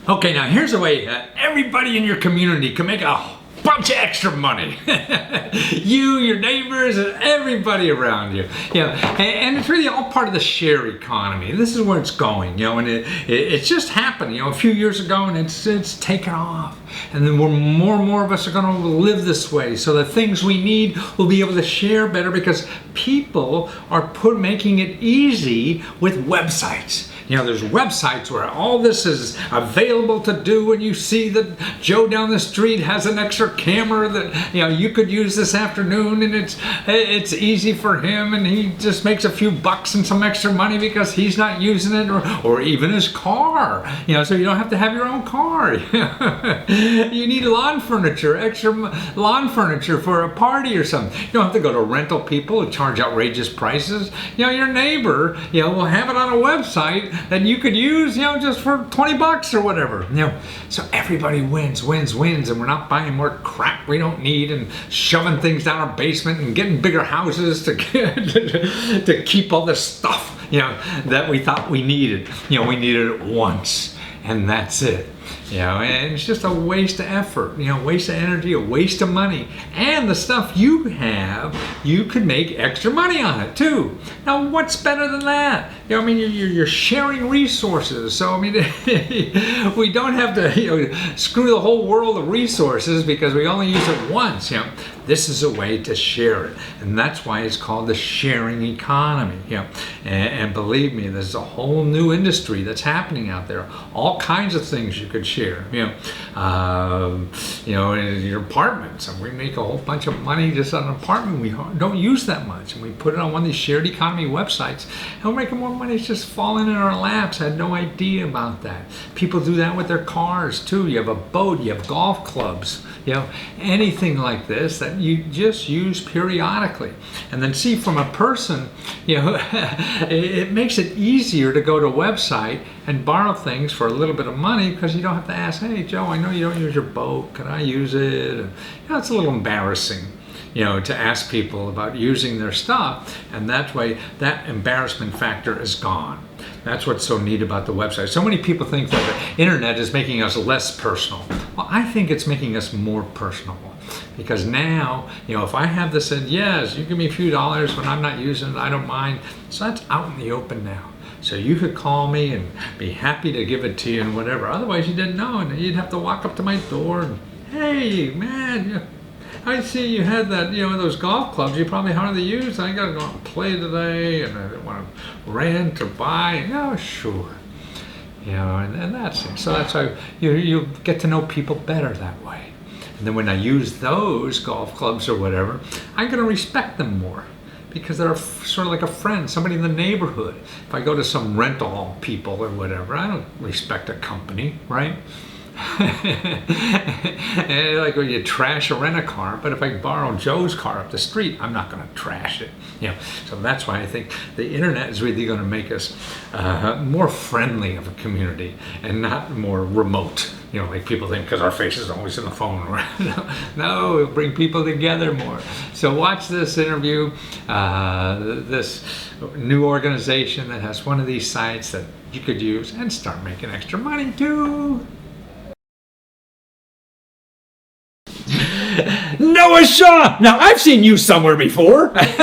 Okay, now here's a way everybody in your community can make a bunch of extra money. You, your neighbors, and everybody around you. And it's really all part of the share economy. This is where it's going, and it's just happened, a few years ago, and it's taken off. And then more and more of us are going to live this way. So the things we need, we'll be able to share better because people are making it easy with websites. There's websites where all this is available to do, and you see that Joe down the street has an extra camera that you could use this afternoon, and it's easy for him, and he just makes a few bucks and some extra money because he's not using it, or even his car. So you don't have to have your own car. You need lawn furniture, extra lawn furniture for a party or something. You don't have to go to rental people and charge outrageous prices. Your neighbor, will have it on a website that you could use, just for 20 bucks or whatever. So everybody wins, and we're not buying more crap we don't need and shoving things down our basement and getting bigger houses to keep all this stuff, that we thought we needed. We needed it once, and that's it. And it's just a waste of effort, waste of energy, a waste of money. And the stuff you have, you could make extra money on it too. Now, what's better than that? You're sharing resources. So, we don't have to, screw the whole world of resources because we only use it once. This is a way to share it. And that's why it's called the sharing economy. And believe me, there's a whole new industry that's happening out there. All kinds of things you could share. In your apartments. And we make a whole bunch of money just on an apartment we don't use that much. And we put it on one of these shared economy websites. And we're making more money. It's just falling in our laps. I had no idea about that. People do that with their cars too. You have a boat, you have golf clubs, anything like this that you just use periodically. And then see, from a person, it makes it easier to go to a website and borrow things for a little bit of money because you don't have to ask, hey Joe, I know you don't use your boat, can I use it? And, it's a little embarrassing, to ask people about using their stuff, and that way that embarrassment factor is gone. That's what's so neat about the website. So many people think that the internet is making us less personal. Well, I think it's making us more personal. Because now, if I have this, and yes, you give me a few dollars when I'm not using it, I don't mind. So that's out in the open now. So you could call me and be happy to give it to you and whatever. Otherwise, you didn't know, and you'd have to walk up to my door and, hey, man, I see you had that, those golf clubs you probably hardly use. I got to go out and play today, and I don't want to rent or buy. Oh, sure. And that's it. So that's how you get to know people better that way. And then when I use those golf clubs or whatever, I'm going to respect them more because they're sort of like a friend, somebody in the neighborhood. If I go to some rental people or whatever, I don't respect a company, right? Like when you trash a rent-a-car, but if I borrow Joe's car up the street, I'm not going to trash it. So that's why I think the internet is really going to make us more friendly of a community and not more remote. Like people think because our face is always in the phone. No, it'll bring people together more. So watch this interview, this new organization that has one of these sites that you could use and start making extra money too. Noah Shaw! Now, I've seen you somewhere before. But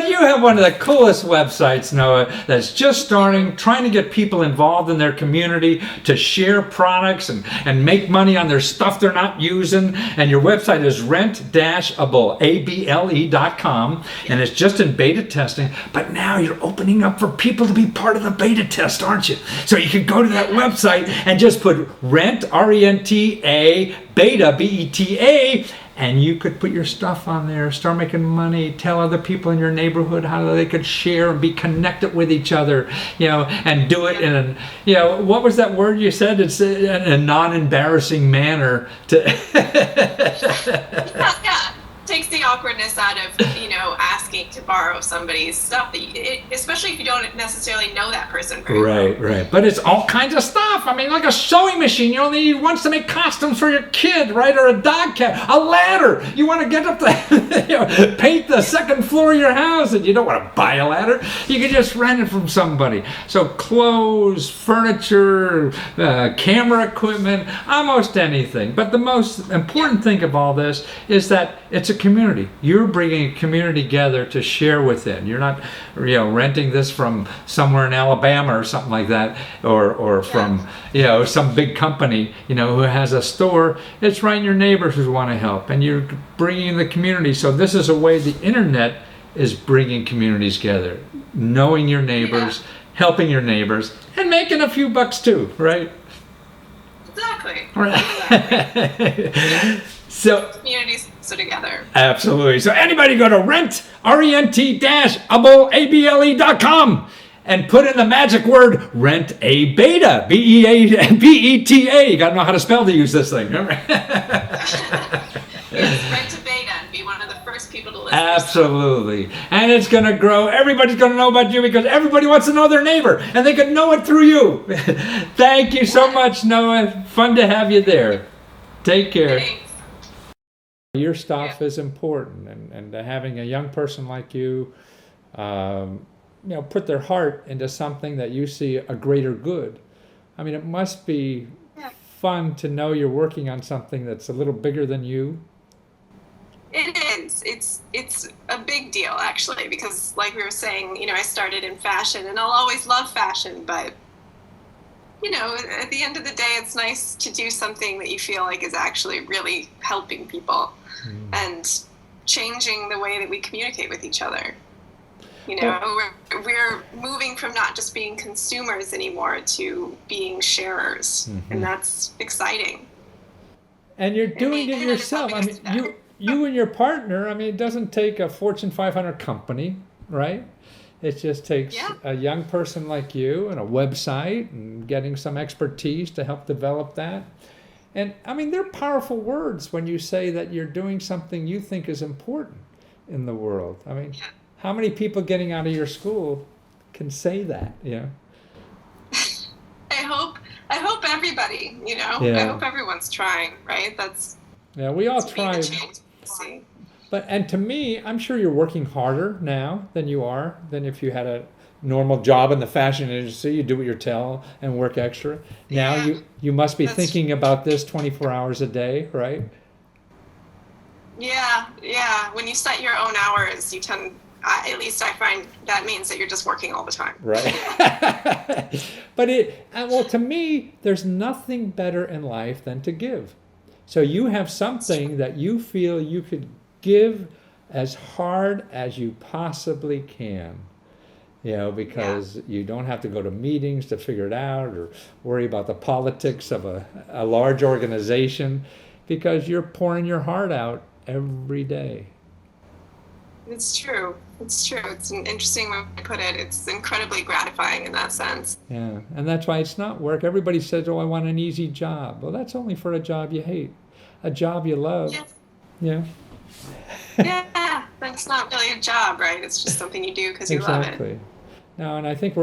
you have one of the coolest websites, Noah, that's just starting, trying to get people involved in their community to share products and make money on their stuff they're not using. And your website is rent-able, able.com, and it's just in beta testing. But now you're opening up for people to be part of the beta test, aren't you? So you can go to that website and just put rent, R-E-N-T-A, beta, B-E-T-A, and you could put your stuff on there, start making money, tell other people in your neighborhood how they could share and be connected with each other, and do it in a, what was that word you said? It's in a non-embarrassing manner to... yeah. To takes the awkwardness out of, asking to borrow somebody's stuff, especially if you don't necessarily know that person very well. Right. But it's all kinds of stuff. I mean, like a sewing machine, that wants to make costumes for your kid, right? Or a dog cat. A ladder. You want to get up to paint the second floor of your house, and you don't want to buy a ladder. You can just rent it from somebody. So clothes, furniture, camera equipment, almost anything. But the most important thing of all this is that it's a community. You're bringing a community together to share within. You're not, renting this from somewhere in Alabama or something like that, or from, some big company, who has a store. It's right in your neighbors who want to help, and you're bringing the community. So this is a way the internet is bringing communities together, knowing your neighbors, helping your neighbors, and making a few bucks too, right? Exactly. Right. So communities so together. Absolutely. So anybody go to rent-able.com and put in the magic word rent a beta, B-E-A-B-E-T-A. You got to know how to spell to use this thing. Yes, rent a beta and be one of the first people to listen. Absolutely. And it's going to grow. Everybody's going to know about you because everybody wants to know their neighbor, and they can know it through you. Thank you so much, Noah. Fun to have you there. Take care. Thanks. Your stuff is important, and having a young person like you, put their heart into something that you see a greater good. I mean, it must be fun to know you're working on something that's a little bigger than you. It is. It's a big deal, actually, because like we were saying, I started in fashion, and I'll always love fashion, but at the end of the day, it's nice to do something that you feel like is actually really helping people and changing the way that we communicate with each other. We're moving from not just being consumers anymore to being sharers, and that's exciting. And you're doing it yourself. I mean, you and your partner, it doesn't take a Fortune 500 company, right? It just takes a young person like you and a website and getting some expertise to help develop that. And they're powerful words when you say that you're doing something you think is important in the world. How many people getting out of your school can say that? I hope everybody, I hope everyone's trying, right? We all try. And to me, I'm sure you're working harder now than if you had a normal job in the fashion industry. You do what you're told and work extra. Now you must be thinking about this 24 hours a day, right? Yeah. When you set your own hours, you tend, at least I find that means that you're just working all the time. Right. But to me, there's nothing better in life than to give. So you have something that you feel you could give as hard as you possibly can, because you don't have to go to meetings to figure it out or worry about the politics of a large organization, because you're pouring your heart out every day. It's true. It's an interesting way to put it. It's incredibly gratifying in that sense. Yeah, and that's why it's not work. Everybody says, I want an easy job. Well, that's only for a job you hate. A job you love. Yeah, that's not really a job, right? It's just something you do because you love it. Exactly. No, and I think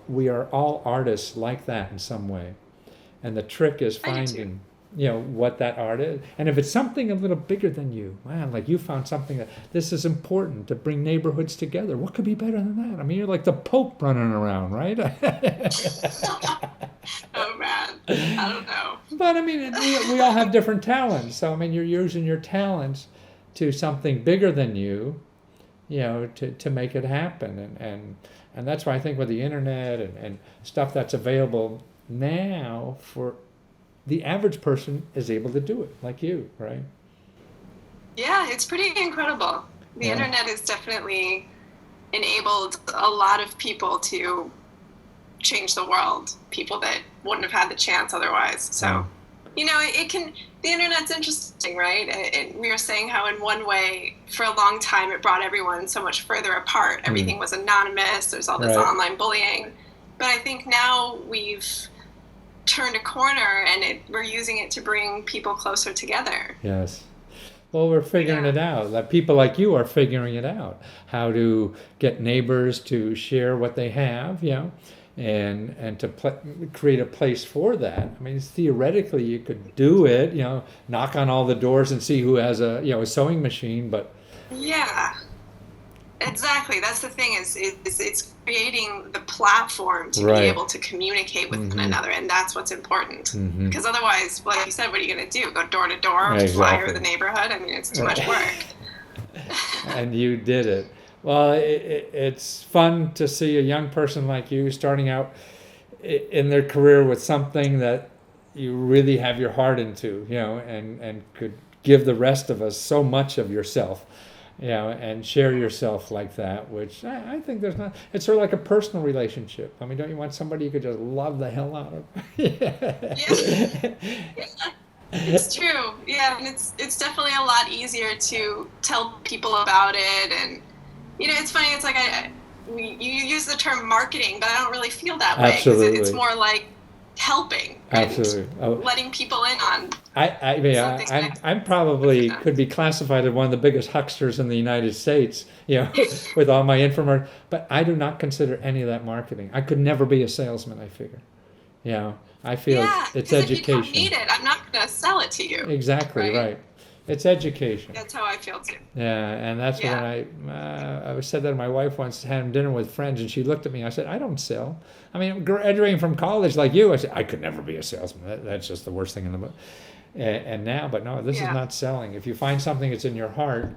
we are all artists like that in some way. And the trick is finding, what that art is. And if it's something a little bigger than you, man, like you found something that this is important to bring neighborhoods together. What could be better than that? You're like the Pope running around, right? Oh man, I don't know. But we all have different talents. So you're using your talents to something bigger than you, to make it happen. And that's why I think with the internet and stuff that's available now, for the average person is able to do it, like you, right? Yeah, it's pretty incredible. The internet has definitely enabled a lot of people to change the world, people that wouldn't have had the chance otherwise. So, the internet's interesting, right? We were saying how in one way, for a long time, it brought everyone so much further apart. Everything was anonymous. There's all this online bullying. But I think now we've turned a corner and we're using it to bring people closer together. Yes. Well, we're figuring Yeah. it out. Like people like you are figuring it out. How to get neighbors to share what they have, and to create a place for that. I mean, theoretically, you could do it. Knock on all the doors and see who has a sewing machine. But Yeah. Exactly. That's the thing is it's creating the platform to be right. able to communicate with one another, and that's what's important. Because otherwise, like you said, what are you going to do? Go door to door, flyer Exactly. the neighborhood? I mean, it's too much work. And you did it. Well, it's fun to see a young person like you starting out in their career with something that you really have your heart into, and could give the rest of us so much of yourself, and share yourself like that, which I think there's not, it's sort of like a personal relationship. I mean, don't you want somebody you could just love the hell out of? Yeah. It's true. Yeah, and it's definitely a lot easier to tell people about it. And it's funny. It's like you use the term marketing, but I don't really feel that way, because it's Absolutely. more like helping Absolutely. and letting people in on I mean, something I'm probably could be classified as one of the biggest hucksters in the United States, with all my infomercials. But I do not consider any of that marketing. I could never be a salesman. I figure, I feel Yeah, it's because if you don't education. need it, I'm not going to sell it to you. Exactly Right? right. It's education. That's how I feel too. Yeah, and that's Yeah. when I said that to my wife once, having dinner with friends, and she looked at me. I said, I don't sell. I mean, graduating from college like you, I said I could never be a salesman. That's just the worst thing in the book. And now, but no, this is Yeah. not selling. If you find something that's in your heart,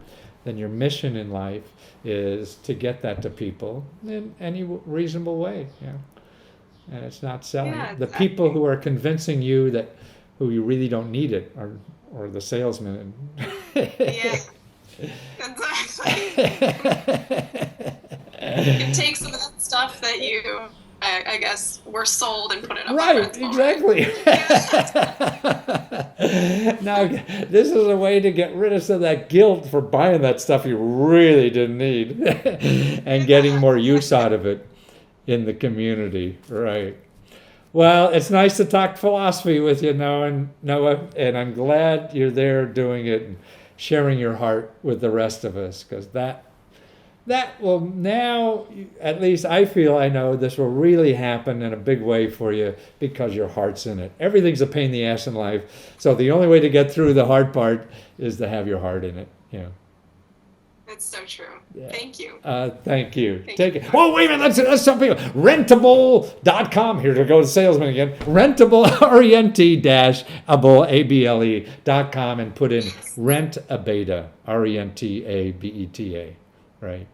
then your mission in life is to get that to people in any reasonable way. And it's not selling. Yeah, The exactly. people who are convincing you that who you really don't need it are or the salesman. Yeah, exactly. You can take some of that stuff that you, I guess, were sold and put it up on Right, rental. exactly. Now, this is a way to get rid of some of that guilt for buying that stuff you really didn't need and getting more use out of it in the community. Right. Well, it's nice to talk philosophy with you, Noah, and I'm glad you're there doing it and sharing your heart with the rest of us, because that will now, at least I know this will really happen in a big way for you because your heart's in it. Everything's a pain in the ass in life, so the only way to get through the hard part is to have your heart in it. That's so true. Yeah. Thank you. Thank you. Thank Take you. it. Oh, wait a minute. Let's some people. Rentable.com. Here to go to salesman again. Rentable, rentable.com, and put in rent a beta, rentabeta. Right.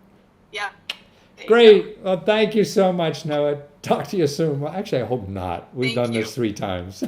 Yeah. There you go. Great. Well, thank you so much, Noah. Talk to you soon. Well, actually, I hope not. We've Thank done you. this 3 times.